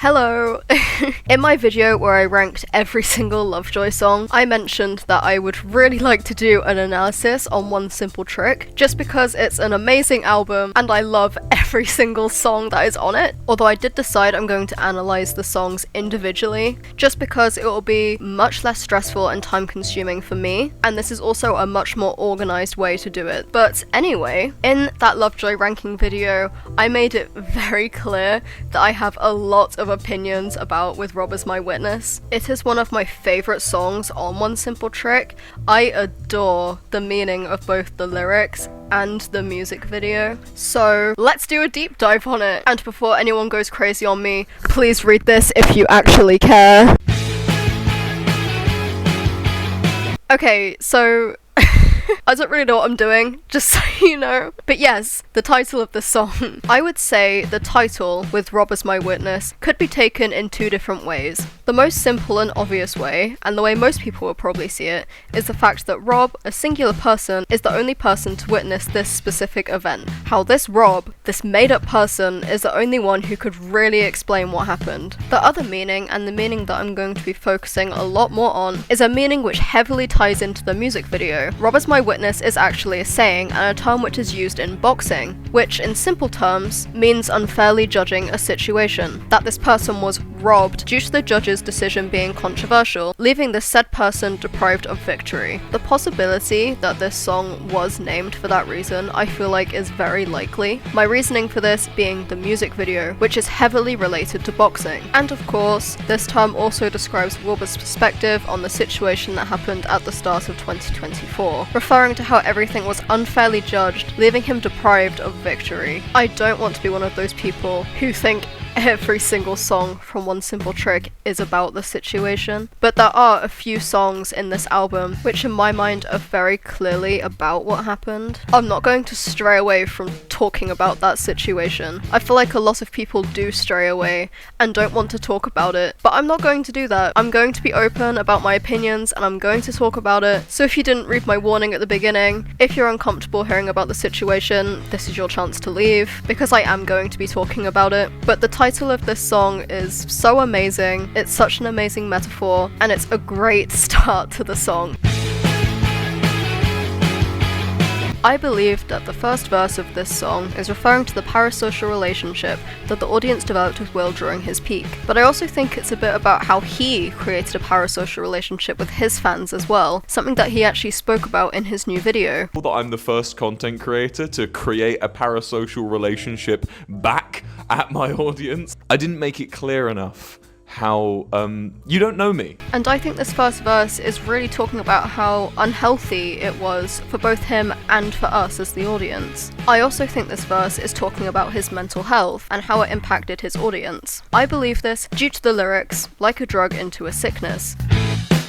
Hello! In my video where I ranked every single Lovejoy song, I mentioned that I would really like to do an analysis on One Simple Trick, just because it's an amazing album and I love every single song that is on it. Although I did decide I'm going to analyse the songs individually, just because it will be much less stressful and time consuming for me, and this is also a much more organised way to do it. But anyway, in that Lovejoy ranking video, I made it very clear that I have a lot of opinions about With Rob as My Witness. It is one of my favourite songs on One Simple Trick. I adore the meaning of both the lyrics and the music video. So let's do a deep dive on it. And before anyone goes crazy on me, please read this if you actually care. Okay, so I don't really know what I'm doing, just so you know. But yes, the title of the song. I would say the title, With Rob as My Witness, could be taken in two different ways. The most simple and obvious way, and the way most people will probably see it, is the fact that Rob, a singular person, is the only person to witness this specific event. How this Rob, this made-up person, is the only one who could really explain what happened. The other meaning, and the meaning that I'm going to be focusing a lot more on, is a meaning which heavily ties into the music video. Rob as My Witness is actually a saying and a term which is used in boxing, which in simple terms means unfairly judging a situation. That this person was robbed due to the judge's decision being controversial, leaving the said person deprived of victory. The possibility that this song was named for that reason I feel like is very likely. My reasoning for this being the music video, which is heavily related to boxing. And of course, this term also describes Wilbur's perspective on the situation that happened at the start of 2024, referring to how everything was unfairly judged, leaving him deprived of victory. I don't want to be one of those people who think every single song from One Simple Trick is about the situation, but there are a few songs in this album which in my mind are very clearly about what happened. I'm not going to stray away from talking about that situation. I feel like a lot of people do stray away and don't want to talk about it, but I'm not going to do that. I'm going to be open about my opinions and I'm going to talk about it. So if you didn't read my warning at the beginning, if you're uncomfortable hearing about the situation, this is your chance to leave, because I am going to be talking about it. But the title of this song is so amazing, it's such an amazing metaphor, and it's a great start to the song. I believe that the first verse of this song is referring to the parasocial relationship that the audience developed with Will during his peak, but I also think it's a bit about how he created a parasocial relationship with his fans as well, something that he actually spoke about in his new video. That I'm the first content creator to create a parasocial relationship back at my audience. I didn't make it clear enough how you don't know me. And I think this first verse is really talking about how unhealthy it was for both him and for us as the audience. I also think this verse is talking about his mental health and how it impacted his audience. I believe this due to the lyrics, like a drug into a sickness.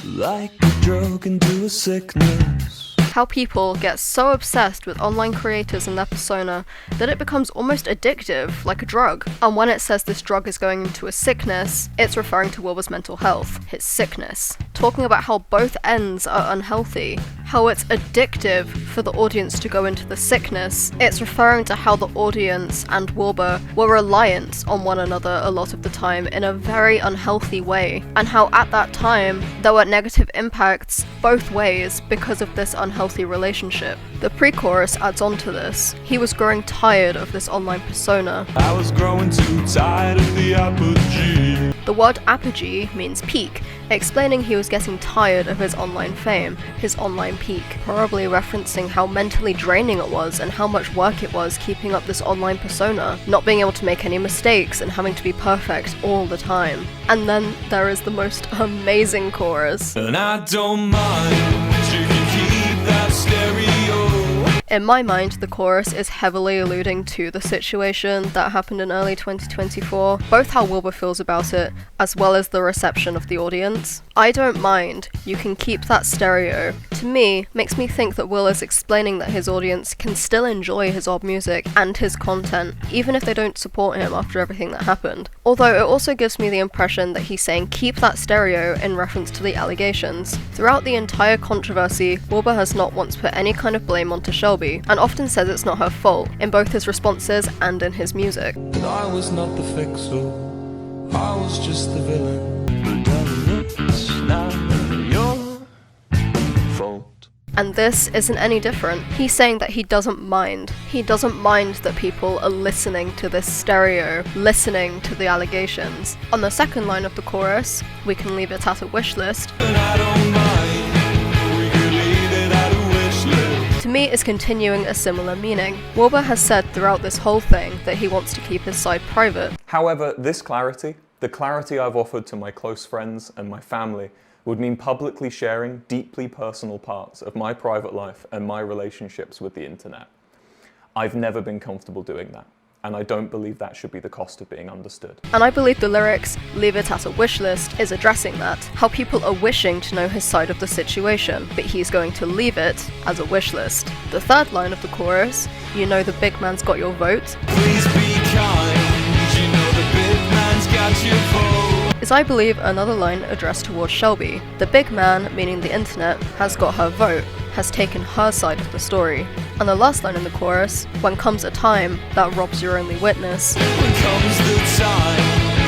Like a drug into a sickness. How people get so obsessed with online creators and their persona that it becomes almost addictive, like a drug. And when it says this drug is going into a sickness, it's referring to Wilbur's mental health, his sickness. Talking about how both ends are unhealthy, how it's addictive for the audience to go into the sickness. It's referring to how the audience and Wilbur were reliant on one another a lot of the time in a very unhealthy way, and how at that time there were negative impacts both ways because of this unhealthy relationship. The pre-chorus adds on to this. He was growing tired of this online persona. I was growing too tired of the apogee. The word apogee means peak, explaining he was getting tired of his online fame, his online peak, probably referencing how mentally draining it was and how much work it was keeping up this online persona, not being able to make any mistakes and having to be perfect all the time. And then there is the most amazing chorus. And I don't mind, you can keep that stereo. In my mind, the chorus is heavily alluding to the situation that happened in early 2024, both how Wilbur feels about it, as well as the reception of the audience. I don't mind, you can keep that stereo, to me, makes me think that Will is explaining that his audience can still enjoy his old music and his content, even if they don't support him after everything that happened. Although it also gives me the impression that he's saying keep that stereo in reference to the allegations. Throughout the entire controversy, Wilbur has not once put any kind of blame onto Shelby, and often says it's not her fault, in both his responses and in his music. I was not the fixer. I was just the villain, but darling, it's not your fault. And this isn't any different. He's saying that he doesn't mind. He doesn't mind that people are listening to this stereo, listening to the allegations. On the second line of the chorus, we can leave it at a wish list. And I don't mind, we could leave it at a wish list. To me, is continuing a similar meaning. Wilbur has said throughout this whole thing that he wants to keep his side private. However, this clarity, the clarity I've offered to my close friends and my family, would mean publicly sharing deeply personal parts of my private life and my relationships with the internet. I've never been comfortable doing that, and I don't believe that should be the cost of being understood. And I believe the lyrics, leave it at a wish list, is addressing that. How people are wishing to know his side of the situation, but he's going to leave it as a wish list. The third line of the chorus, you know the big man's got your vote, Please be kind, you know the big man's got your vote. is I believe another line addressed towards Shelby. The big man, meaning the internet, has got her vote, has taken her side of the story. And the last line in the chorus, when comes a time that robs your only witness, When comes the time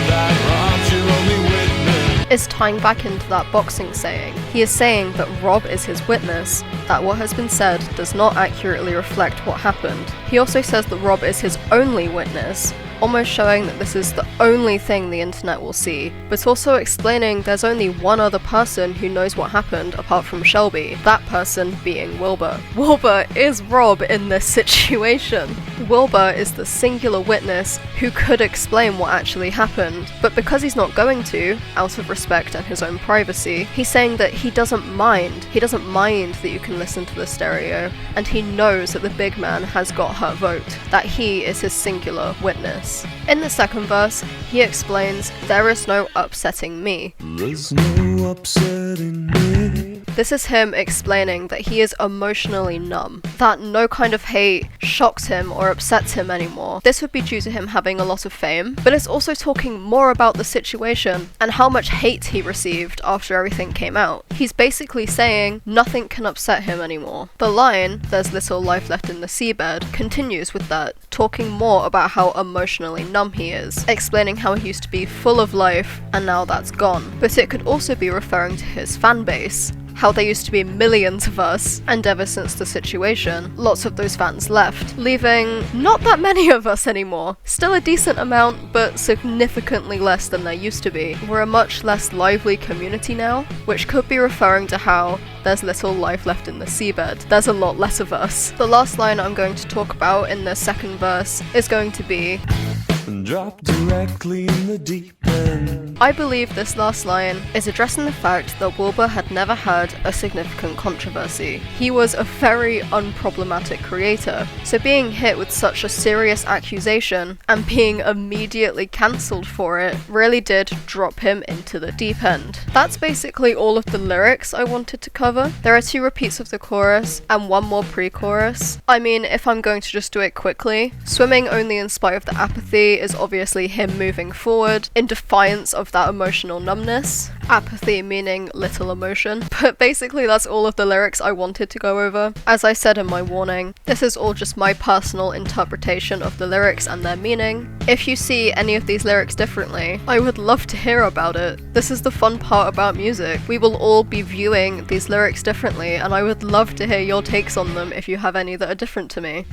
that robs your only witness. is tying back into that boxing saying. He is saying that Rob is his witness, that what has been said does not accurately reflect what happened. He also says that Rob is his only witness, almost showing that this is the only thing the internet will see, but also explaining there's only one other person who knows what happened apart from Shelby, that person being Wilbur. Wilbur is Rob in this situation. Wilbur is the singular witness who could explain what actually happened, but because he's not going to, out of respect and his own privacy, he's saying that he doesn't mind. He doesn't mind that you can listen to the stereo, and he knows that the big man has got her vote, that he is his singular witness. In the second verse, he explains, there is no upsetting me. There's no upsetting me. This is him explaining that he is emotionally numb, that no kind of hate shocks him or upsets him anymore. This would be due to him having a lot of fame, but it's also talking more about the situation and how much hate he received after everything came out. He's basically saying nothing can upset him anymore. The line, there's little life left in the seabed, continues with that, talking more about how emotionally numb he is, explaining how he used to be full of life and now that's gone. But it could also be referring to his fan base, how there used to be millions of us, and ever since the situation, lots of those fans left, leaving not that many of us anymore. Still a decent amount, but significantly less than there used to be. We're a much less lively community now, which could be referring to how there's little life left in the seabed. There's a lot less of us. The last line I'm going to talk about in the second verse is going to be, And drop directly in the deep end. I believe this last line is addressing the fact that Wilbur had never had a significant controversy. He was a very unproblematic creator, so being hit with such a serious accusation and being immediately cancelled for it really did drop him into the deep end. That's basically all of the lyrics I wanted to cover. There are 2 repeats of the chorus and 1 more pre-chorus. I mean, if I'm going to just do it quickly, swimming only in spite of the apathy is obviously him moving forward in defiance of that emotional numbness. Apathy meaning little emotion. But basically that's all of the lyrics I wanted to go over. As I said in my warning, this is all just my personal interpretation of the lyrics and their meaning. If you see any of these lyrics differently, I would love to hear about it. This is the fun part about music. We will all be viewing these lyrics differently, and I would love to hear your takes on them if you have any that are different to me.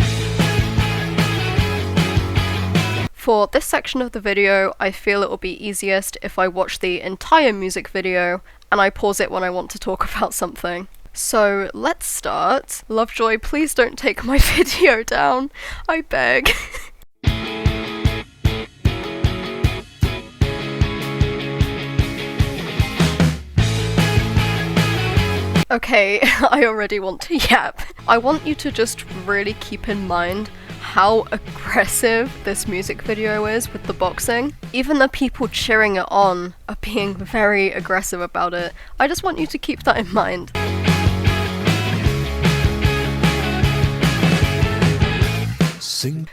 For this section of the video, I feel it will be easiest if I watch the entire music video and I pause it when I want to talk about something. So let's start. Lovejoy, please don't take my video down. I beg. Okay, I already want to yap. I want you to just really keep in mind how aggressive this music video is with the boxing. Even the people cheering it on are being very aggressive about it. I just want you to keep that in mind.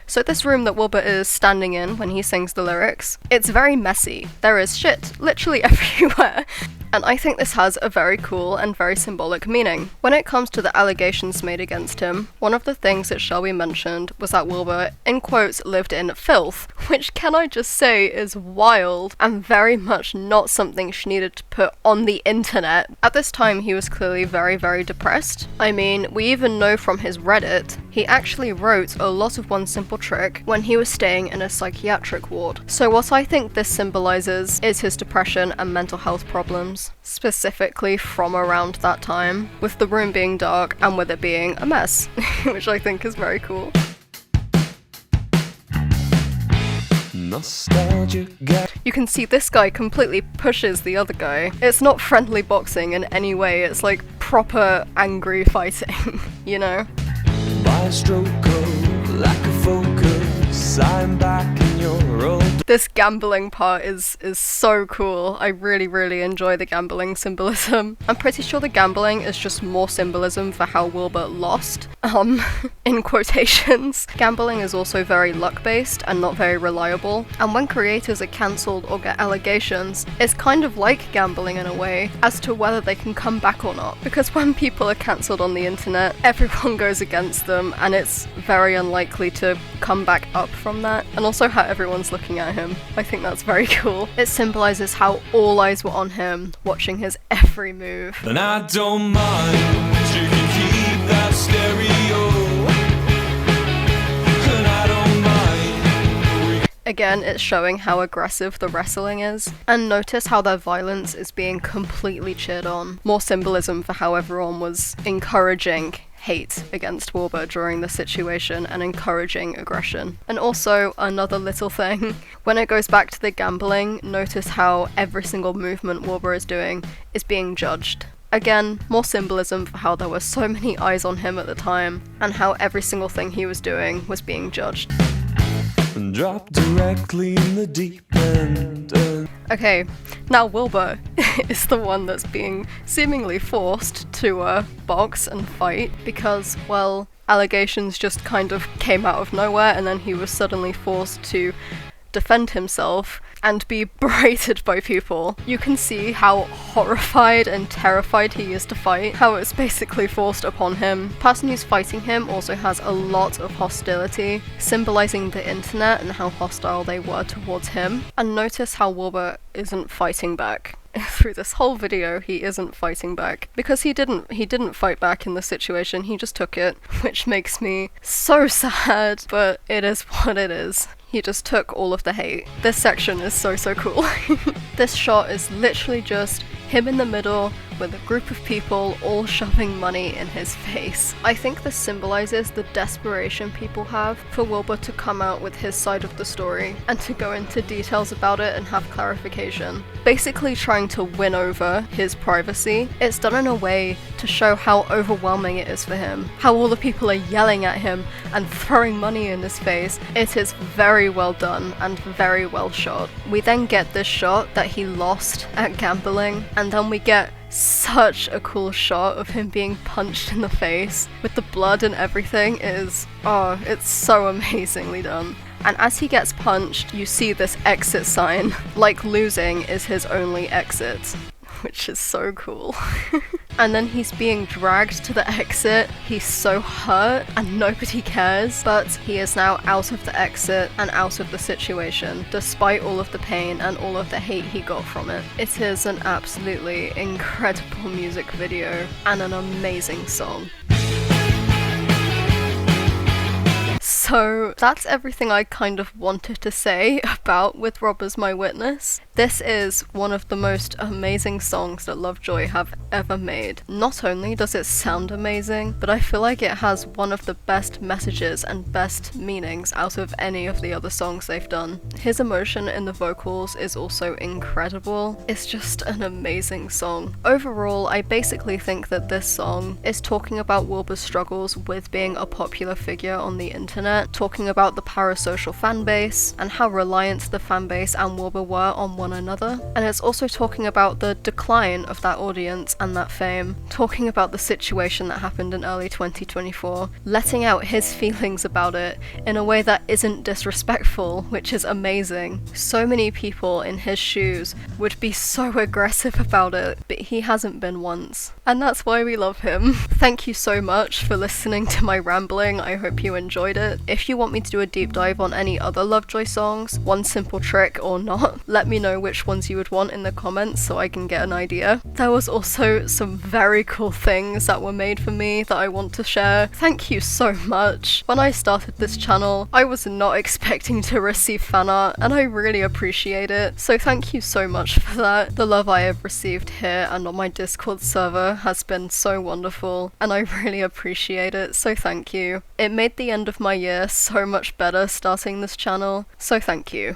So this room that Wilbur is standing in when he sings the lyrics, it's very messy. There is shit literally everywhere. And I think this has a very cool and very symbolic meaning. When it comes to the allegations made against him, one of the things that Shelby mentioned was that Wilbur, in quotes, lived in filth, which can I just say is wild and very much not something she needed to put on the internet. At this time, he was clearly very, very depressed. I mean, we even know from his Reddit, he actually wrote a lot of One Simple Trick when he was staying in a psychiatric ward. So what I think this symbolizes is his depression and mental health problems, specifically from around that time, with the room being dark and with it being a mess, which I think is very cool. Nostalgia got You can see this guy completely pushes the other guy. It's not friendly boxing in any way, it's like proper angry fighting, you know? by a stroke of lack of focus. I'm back in your old. This gambling part is so cool. I really, really enjoy the gambling symbolism. I'm pretty sure the gambling is just more symbolism for how Wilbur lost, in quotations. Gambling is also very luck-based and not very reliable, and when creators are cancelled or get allegations, it's kind of like gambling in a way, as to whether they can come back or not. Because when people are cancelled on the internet, everyone goes against them, and it's very unlikely to come back up from that, and also how everyone's looking at him. I think that's very cool. It symbolizes how all eyes were on him, watching his every move. And I don't mind, you can keep that stereo. And I don't mind. Again, it's showing how aggressive the wrestling is. And notice how their violence is being completely cheered on. More symbolism for how everyone was encouraging hate against Wilbur during the situation and encouraging aggression. And also, another little thing, when it goes back to the gambling, notice how every single movement Wilbur is doing is being judged. Again, more symbolism for how there were so many eyes on him at the time, and how every single thing he was doing was being judged. And drop directly in the deep end. Okay, now Wilbur is the one that's being seemingly forced to box and fight because, well, allegations just kind of came out of nowhere and then he was suddenly forced to defend himself and be berated by people. You can see how horrified and terrified he is to fight, how it's basically forced upon him. The person who's fighting him also has a lot of hostility, symbolizing the internet and how hostile they were towards him. And notice how Wilbur isn't fighting back. Through this whole video, he isn't fighting back because he didn't fight back in this situation. He just took it, which makes me so sad, but it is what it is. He just took all of the hate. This section is so cool. This shot is literally just him in the middle with a group of people all shoving money in his face. I think this symbolizes the desperation people have for Wilbur to come out with his side of the story and to go into details about it and have clarification. Basically trying to win over his privacy. It's done in a way to show how overwhelming it is for him, how all the people are yelling at him and throwing money in his face. It is very well done and very well shot. We then get this shot that he lost at gambling, and then we get such a cool shot of him being punched in the face with the blood and everything. It's so amazingly done. And as he gets punched, you see this exit sign, like losing is his only exit, which is so cool. And then he's being dragged to the exit. He's so hurt and nobody cares, but he is now out of the exit and out of the situation, despite all of the pain and all of the hate he got from it. It is an absolutely incredible music video and an amazing song. So that's everything I kind of wanted to say about With Rob as My Witness. This is one of the most amazing songs that Lovejoy have ever made. Not only does it sound amazing, but I feel like it has one of the best messages and best meanings out of any of the other songs they've done. His emotion in the vocals is also incredible. It's just an amazing song. Overall, I basically think that this song is talking about Wilbur's struggles with being a popular figure on the internet, talking about the parasocial fanbase and how reliant the fanbase and Wilbur were on one another. And it's also talking about the decline of that audience and that fame, talking about the situation that happened in early 2024, letting out his feelings about it in a way that isn't disrespectful, which is amazing. So many people in his shoes would be so aggressive about it, but he hasn't been once. And that's why we love him. Thank you so much for listening to my rambling. I hope you enjoyed it. If you want me to do a deep dive on any other Lovejoy songs, One Simple Trick or not, let me know which ones you would want in the comments so I can get an idea. There was also some very cool things that were made for me that I want to share. Thank you so much. When I started this channel, I was not expecting to receive fan art, and I really appreciate it. So thank you so much for that. The love I have received here and on my Discord server has been so wonderful, and I really appreciate it, so thank you. It made the end of my year so much better starting this channel, so thank you.